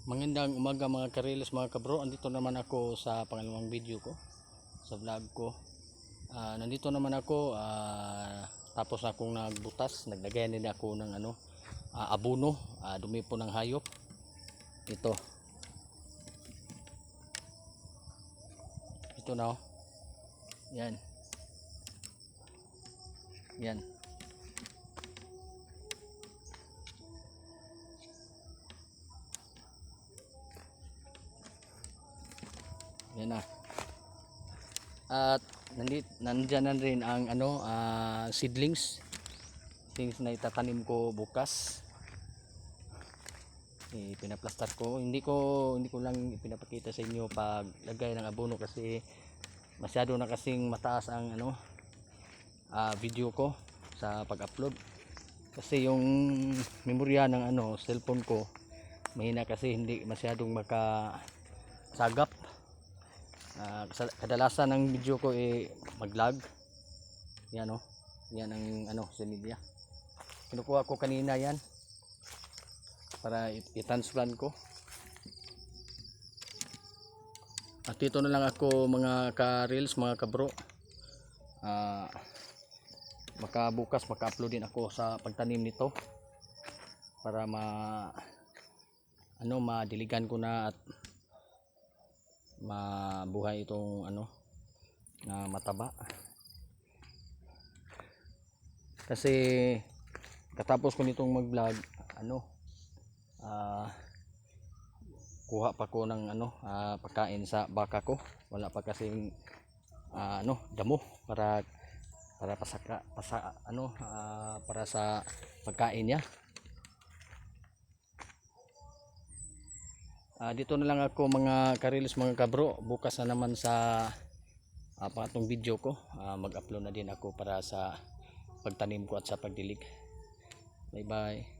Magandang umaga mga kariles, mga kabro. Andito naman ako sa pangalawang video ko sa vlog ko. Nandito naman ako, tapos akong nagbutas. Naglagay din ako ng abono, dumi po ng hayop. Ito na oh. Yan. Yan. Yan na. At nandiyan na rin ang seedlings na itatanim ko bukas. Pinaplastar ko. Hindi ko lang ipinapakita sa inyo paglagay ng abono kasi masyado na kasing mataas ang video ko sa pag-upload. Kasi yung memorya ng cellphone ko mahina kasi hindi masyadong makasagap. Kadalasan ng video ko mag-lag. Yan oh. Yan ang sa media. Kinukuha ko kanina yan para i-transplant ko. At dito na lang ako mga ka-reels, mga kabro. Bukas maka-upload din ako sa pagtanim nito para madiligan ko na at mabuhay itong na mataba. Kasi katapos ko nitong mag-vlog kuha pa ko ng pagkain sa baka ko. Wala pa kasing damo para para sa pagkain niya. Dito na lang ako mga karilis, mga kabro. Bukas na naman sa pangatong video ko, mag-upload na din ako para sa pagtanim ko at sa pagdilig. Bye bye.